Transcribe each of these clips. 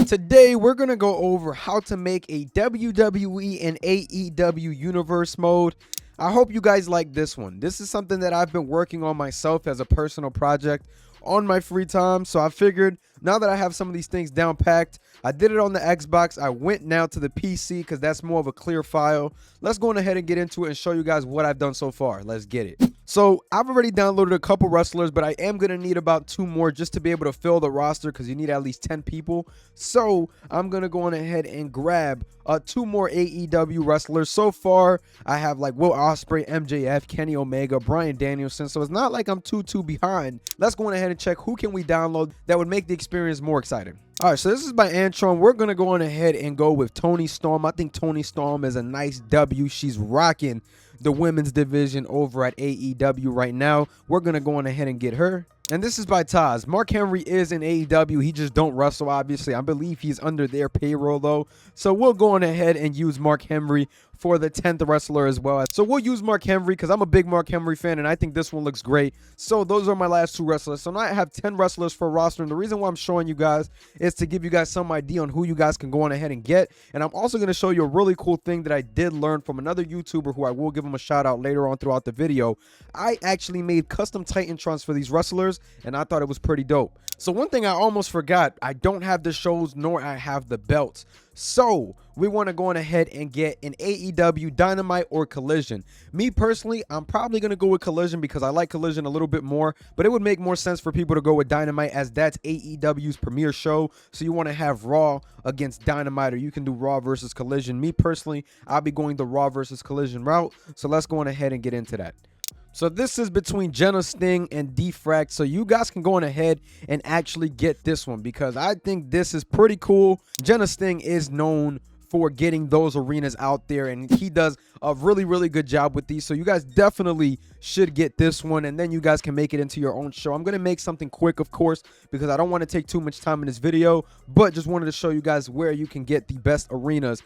Today, we're going to go over how to make a WWE and AEW universe mode. I hope you guys like this one. This is something that I've been working on myself as a personal project on my free time. So I figured now that I have some of these things down packed, I did it on the Xbox. I went now to the PC because that's more of a clear file. Let's go on ahead and get into it and show you guys what I've done so far. Let's get it. So I've already downloaded a couple wrestlers, but I am going to need about 2 more just to be able to fill the roster because you need at least 10 people. So I'm going to go on ahead and grab 2 more AEW wrestlers. So far, I have like Will Ospreay, MJF, Kenny Omega, Bryan Danielson. So it's not like I'm too behind. Let's go on ahead and check who can we download that would make the experience more exciting. All right, so this is by Antron. We're going to go on ahead and go with Toni Storm. I think Toni Storm is a nice W. She's rocking the women's division over at AEW right now. We're going to go on ahead and get her. And this is by Taz. Mark Henry is in AEW. He just don't wrestle, obviously. I believe he's under their payroll, though. So we'll go on ahead and use Mark Henry for the 10th wrestler as well. So we'll use Mark Henry because I'm a big Mark Henry fan, and I think this one looks great. So those are my last 2 wrestlers. So now I have 10 wrestlers for a roster, and the reason why I'm showing you guys is to give you guys some idea on who you guys can go on ahead and get. And I'm also going to show you a really cool thing that I did learn from another YouTuber who I will give him a shout out later on throughout the video. I actually made custom Titantrons for these wrestlers, and I thought it was pretty dope. So one thing I almost forgot, I don't have the shows nor I have the belts. So we want to go on ahead and get an AEW Dynamite or Collision. Me personally, I'm probably going to go with Collision because I like Collision a little bit more, but it would make more sense for people to go with Dynamite as that's AEW's premier show. So you want to have Raw against Dynamite, or you can do Raw versus Collision. Me personally, I'll be going the Raw versus Collision route. So let's go on ahead and get into that. So this is between Jenna Sting and Defrag. So you guys can go on ahead and actually get this one because I think this is pretty cool. Jenna Sting is known for getting those arenas out there, and he does a really good job with these. So you guys definitely should get this one, and then you guys can make it into your own show. I'm going to make something quick, of course, because I don't want to take too much time in this video, but just wanted to show you guys where you can get the best arenas.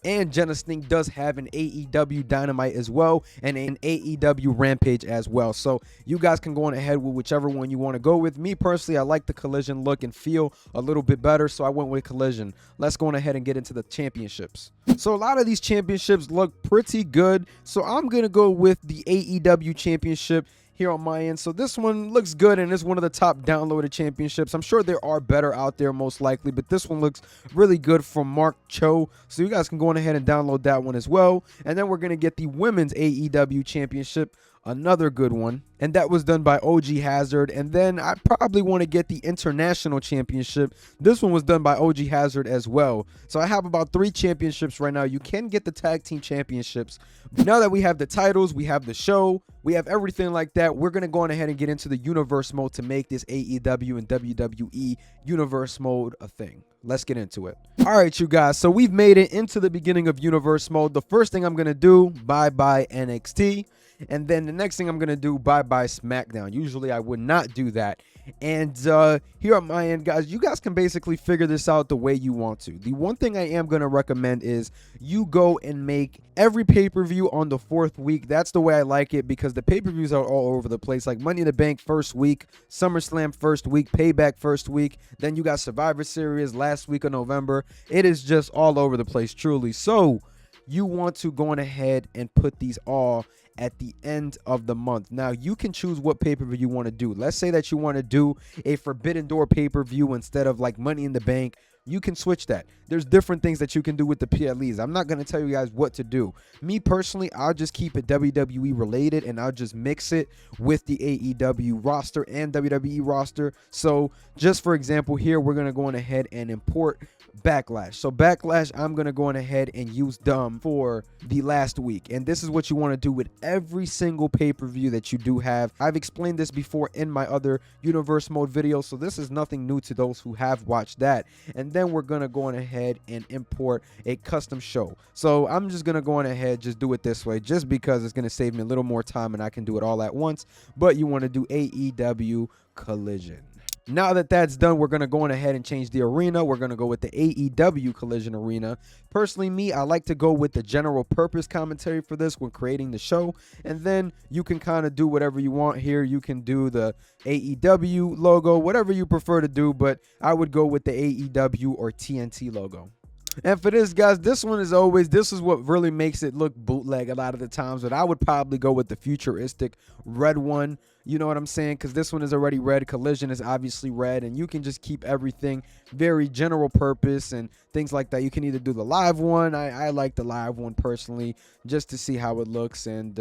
And Jenna Sting does have an AEW Dynamite as well and an AEW Rampage as well. So you guys can go on ahead with whichever one you want to go with. Me personally, I like the Collision look and feel a little bit better, so I went with Collision. Let's go on ahead and get into the championships. So a lot of these championships look pretty good. So I'm going to go with the AEW Championship here on my end. So this one looks good and is one of the top downloaded championships. I'm sure there are better out there most likely, but this one looks really good from Mark Cho. So you guys can go on ahead and download that one as well. And then we're going to get the Women's AEW Championship, another good one, and that was done by OG Hazard. And then I probably want to get the International Championship. This one was done by OG Hazard as well. So I have about 3 championships right now. You can get the Tag Team Championships. But now that we have the titles, we have the show, we have everything like that, we're going to go on ahead and get into the universe mode to make this AEW and WWE universe mode a thing. Let's get into it. All right, you guys. So we've made it into the beginning of universe mode. The first thing I'm going to do, bye-bye NXT. And then the next thing I'm going to do, bye-bye SmackDown. Usually I would not do that. And here on my end, guys, you guys can basically figure this out the way you want to. The one thing I am going to recommend is you go and make every pay-per-view on the 4th week. That's the way I like it because the pay-per-views are all over the place. Like Money in the Bank first week, SummerSlam first week, Payback first week. Then you got Survivor Series last week of November. It is just all over the place, truly. So you want to go on ahead and put these all at the end of the month. Now, you can choose what pay-per-view you want to do. Let's say that you want to do a Forbidden Door pay-per-view instead of like Money in the Bank. You can switch that. There's different things that you can do with the PLEs. I'm not going to tell you guys what to do. Me personally, I'll just keep it WWE related and I'll just mix it with the AEW roster and WWE roster. So just for example, here we're going to go on ahead and import Backlash. So Backlash, I'm going to go on ahead and use them for the last week. And this is what you want to do with every single pay-per-view that you do have. I've explained this before in my other universe mode video, so this is nothing new to those who have watched that. And then we're going to go on ahead and import a custom show. So I'm just going to go on ahead, just do it this way, just because it's going to save me a little more time and I can do it all at once. But you want to do AEW Collision. Now that that's done, we're going to go on ahead and change the arena. We're going to go with the AEW Collision Arena. Personally, me, I like to go with the general purpose commentary for this when creating the show. And then you can kind of do whatever you want here. You can do the AEW logo, whatever you prefer to do. But I would go with the AEW or TNT logo. And for this, guys, this is what really makes it look bootleg a lot of the times. But I would probably go with the futuristic red one. You know what I'm saying? Because this one is already red. Collision is obviously red. And you can just keep everything very general purpose and things like that. You can either do the live one. I like the live one personally just to see how it looks. And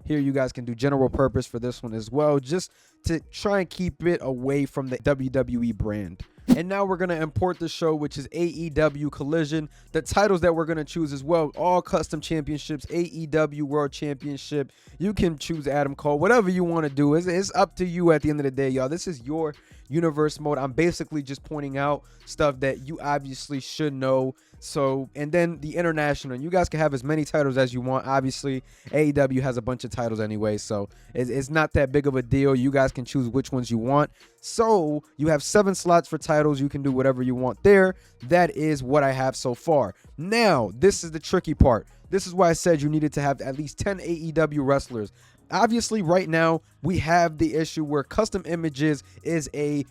here you guys can do general purpose for this one as well, just to try and keep it away from the WWE brand. And now we're going to import the show, which is AEW Collision. The titles that we're going to choose as well, all custom championships, AEW World Championship. You can choose Adam Cole, whatever you want to do. It's up to you at the end of the day, y'all. This is your universe mode. I'm basically just pointing out stuff that you obviously should know. So, and then the international, you guys can have as many titles as you want. Obviously, AEW has a bunch of titles anyway, so it's not that big of a deal. You guys can choose which ones you want. So you have 7 slots for titles. You can do whatever you want there. That is what I have so far. Now, this is the tricky part. This is why I said you needed to have at least 10 AEW wrestlers. Obviously, right now, we have the issue where custom images is a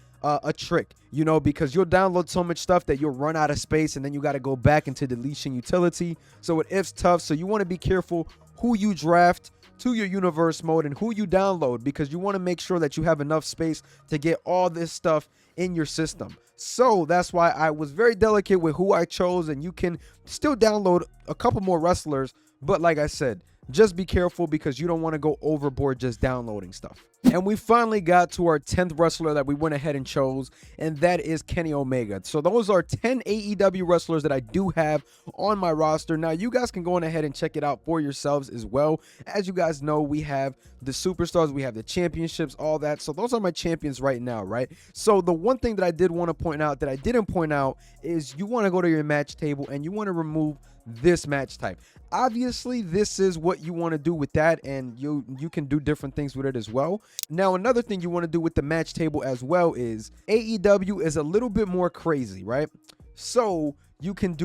trick, you know, because you'll download so much stuff that you'll run out of space and then you got to go back into deletion utility. So it's tough. So you want to be careful who you draft to your universe mode and who you download, because you want to make sure that you have enough space to get all this stuff in your system. So that's why I was very delicate with who I chose, and you can still download a couple more wrestlers. But like I said, just be careful because you don't want to go overboard just downloading stuff. And we finally got to our 10th wrestler that we went ahead and chose, and that is Kenny Omega. So those are 10 AEW wrestlers that I do have on my roster. Now, you guys can go on ahead and check it out for yourselves as well. As you guys know, we have the superstars, we have the championships, all that. So those are my champions right now, right? So the one thing that I did want to point out that I didn't point out is you want to go to your match table and you want to remove this match type. Obviously, this is what you want to do with that, and you can do different things with it as well. Now, another thing you want to do with the match table as well is AEW is a little bit more crazy, right? So you can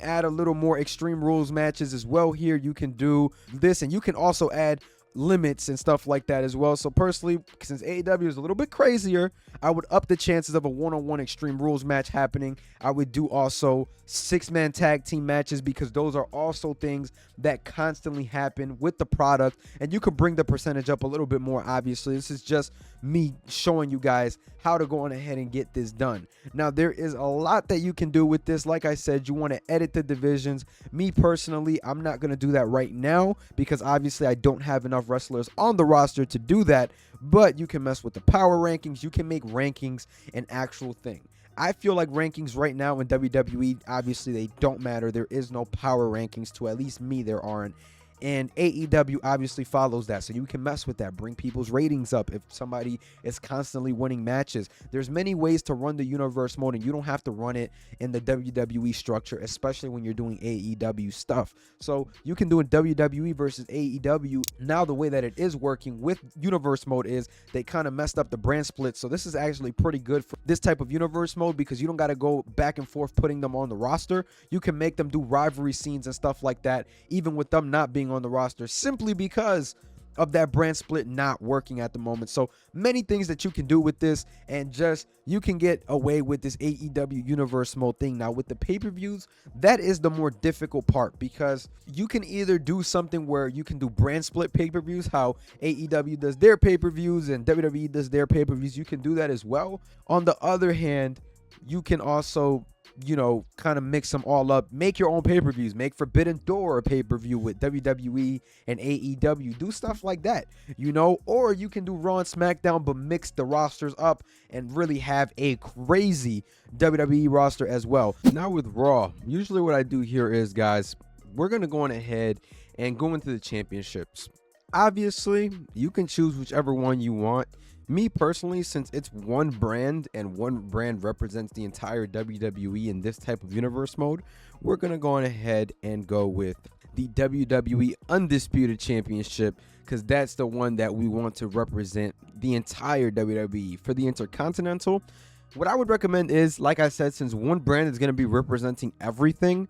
add a little more Extreme Rules matches as well here. You can do this, and you can also add limits and stuff like that as well. So personally, since AEW is a little bit crazier, I would up the chances of a one-on-one Extreme Rules match happening. I would do also 6-man tag team matches, because those are also things that constantly happen with the product, and you could bring the percentage up a little bit more. Obviously, this is just me showing you guys how to go on ahead and get this done. Now, there is a lot that you can do with this. Like I said, you want to edit the divisions. Me personally, I'm not going to do that right now because obviously I don't have enough wrestlers on the roster to do that, but you can mess with the power rankings. You can make rankings an actual thing. I feel like rankings right now in WWE, obviously they don't matter. There is no power rankings, to at least me there aren't. And AEW obviously follows that, so you can mess with that, bring people's ratings up if somebody is constantly winning matches. There's many ways to run the universe mode, and you don't have to run it in the WWE structure, especially when you're doing AEW stuff. So you can do a WWE versus AEW. Now the way that it is working with universe mode is they kind of messed up the brand split, so this is actually pretty good for this type of universe mode because you don't got to go back and forth putting them on the roster. You can make them do rivalry scenes and stuff like that, even with them not being on the roster, simply because of that brand split not working at the moment. So many things that you can do with this, and just you can get away with this AEW universe mode thing. Now with the pay-per-views, that is the more difficult part, because you can either do something where you can do brand split pay-per-views, how AEW does their pay-per-views and WWE does their pay-per-views. You can do that as well. On the other hand, you can also, you know, kind of mix them all up, make your own pay-per-views, make Forbidden Door a pay-per-view with WWE and AEW, do stuff like that, you know, or you can do Raw and SmackDown but mix the rosters up and really have a crazy WWE roster as well. Now with Raw, usually what I do here is, guys, we're gonna go on ahead and go into the championships. Obviously, you can choose whichever one you want. Me personally, since it's one brand and one brand represents the entire WWE in this type of universe mode, we're going to go on ahead and go with the WWE Undisputed Championship, because that's the one that we want to represent the entire WWE. For the Intercontinental, what I would recommend is, like I said, since one brand is going to be representing everything,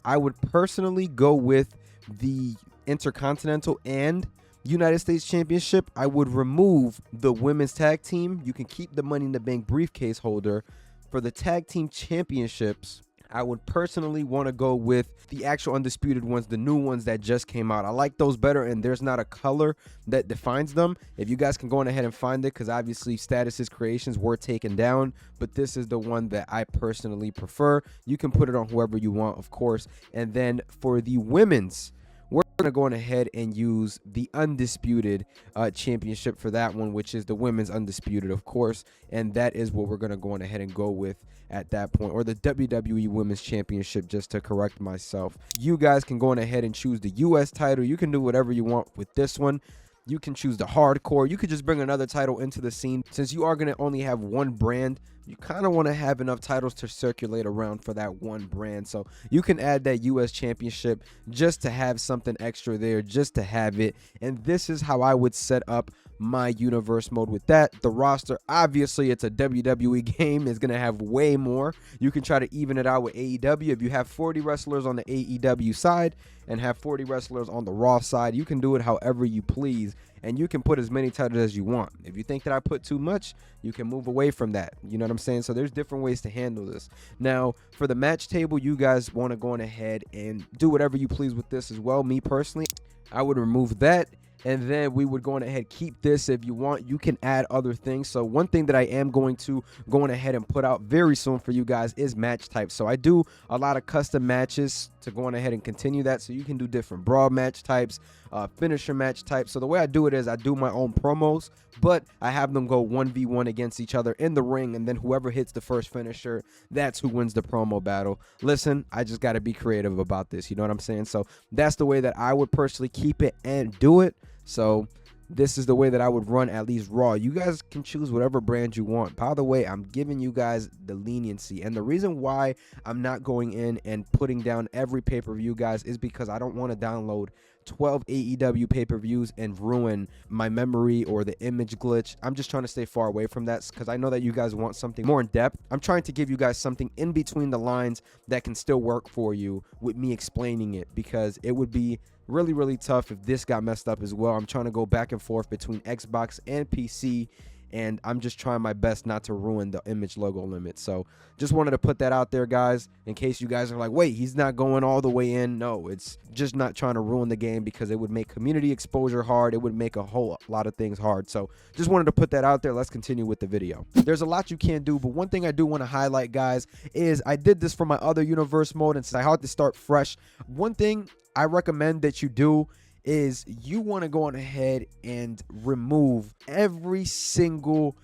I would personally go with the Intercontinental and United States Championship. I would remove the women's tag team. You can keep the Money in the Bank briefcase holder. For the tag team championships, I would personally want to go with the actual undisputed ones, the new ones that just came out. I like those better, and there's not a color that defines them. If you guys can go on ahead and find it, because obviously Status's creations were taken down, but this is the one that I personally prefer. You can put it on whoever you want, of course. And then for the women's, we're going to go on ahead and use the Undisputed Championship for that one, which is the Women's Undisputed, of course. And that is what we're going to go on ahead and go with at that point. Or the WWE Women's Championship, just to correct myself. You guys can go on ahead and choose the U.S. title. You can do whatever you want with this one. You can choose the hardcore. You could just bring another title into the scene. Since you are going to only have one brand, you kind of want to have enough titles to circulate around for that one brand. So you can add that U.S. Championship just to have something extra there, just to have it. And this is how I would set up my universe mode with that. The roster, obviously it's a WWE game, is going to have way more. You can try to even it out with AEW. If you have 40 wrestlers on the AEW side and have 40 wrestlers on the Raw side, you can do it however you please, and you can put as many titles as you want. If you think that I put too much, you can move away from that. You know what I'm saying? So there's different ways to handle this. Now, for the match table, you guys want to go on ahead and do whatever you please with this as well. Me personally, I would remove that. And then we would go on ahead, keep this. If you want, you can add other things. So one thing that I am going to go on ahead and put out very soon for you guys is match types. So I do a lot of custom matches to go on ahead and continue that. So you can do different brawl match types, finisher match types. So the way I do it is I do my own promos, but I have them go 1v1 against each other in the ring. And then whoever hits the first finisher, that's who wins the promo battle. Listen, I just got to be creative about this. You know what I'm saying? So that's the way that I would personally keep it and do it. So this is the way that I would run at least Raw. You guys can choose whatever brand you want. By the way, I'm giving you guys the leniency. And the reason why I'm not going in and putting down every pay-per-view, guys, is because I don't want to download 12 AEW pay-per-views and ruin my memory or the image glitch. I'm just trying to stay far away from that because I know that you guys want something more in depth. I'm trying to give you guys something in between the lines that can still work for you with me explaining it, because it would be really tough if this got messed up as well. I'm trying to go back and forth between Xbox and PC, and I'm just trying my best not to ruin the image logo limit. So just wanted to put that out there, guys, in case you guys are like, wait, he's not going all the way in. No, it's just not trying to ruin the game, because it would make community exposure hard. It would make a whole lot of things hard. So just wanted to put that out there. Let's continue with the video. There's a lot you can't do, but one thing I do want to highlight, guys, is I did this for my other universe mode, and since I had to start fresh, one thing I recommend that you do is you want to go on ahead and remove every single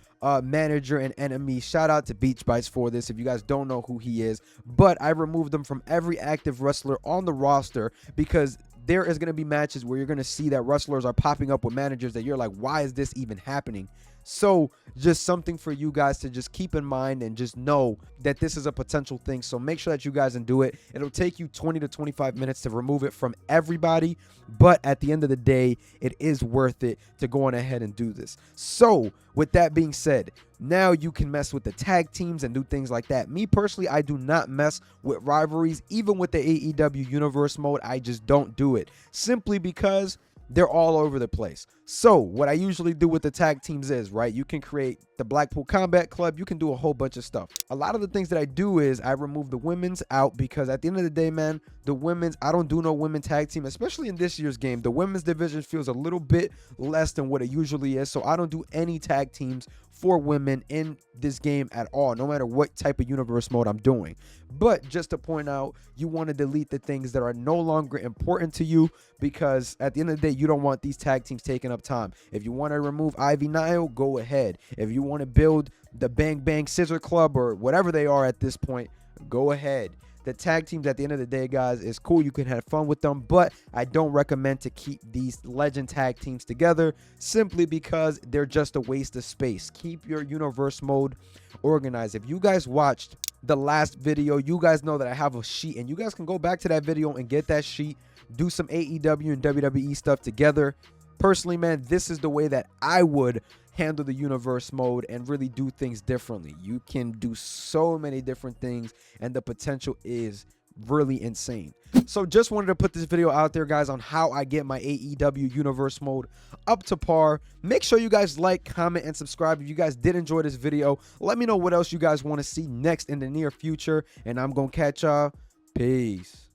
manager and enemy. Shout out to Beach Bites for this if you guys don't know who he is, but I removed them from every active wrestler on the roster, because there is going to be matches where you're going to see that wrestlers are popping up with managers that you're like, why is this even happening? So just something for you guys to just keep in mind and just know that this is a potential thing. So make sure that you guys can do it. It'll take you 20 to 25 minutes to remove it from everybody, but at the end of the day, it is worth it to go on ahead and do this. So with that being said, now you can mess with the tag teams and do things like that. Me personally, I do not mess with rivalries. Even with the AEW universe mode, I just don't do it, simply because they're all over the place. So what I usually do with the tag teams is, right, you can create the Blackpool Combat Club. You can do a whole bunch of stuff. A lot of the things that I do is I remove the women's out, because at the end of the day, man, the women's, I don't do no women tag team, especially in this year's game. The women's division feels a little bit less than what it usually is. So I don't do any tag teams for women in this game at all, no matter what type of universe mode I'm doing. But just to point out, you want to delete the things that are no longer important to you, because at the end of the day, you don't want these tag teams taking up time. If you want to remove Ivy Nile, go ahead. If you want to build the Bang Bang Scissor Club or whatever they are at this point, go ahead. The tag teams at the end of the day, guys, is cool. You can have fun with them, but I don't recommend to keep these legend tag teams together simply because they're just a waste of space. Keep your universe mode organized. If you guys watched the last video, you guys know that I have a sheet, and you guys can go back to that video and get that sheet, do some AEW and WWE stuff together. Personally, man, this is the way that I would handle the universe mode and really do things differently. You can do so many different things, and the potential is really insane. So just wanted to put this video out there, guys, on how I get my AEW universe mode up to par. Make sure you guys like, comment, and subscribe if you guys did enjoy this video. Let me know what else you guys want to see next in the near future, and I'm gonna catch y'all. Peace.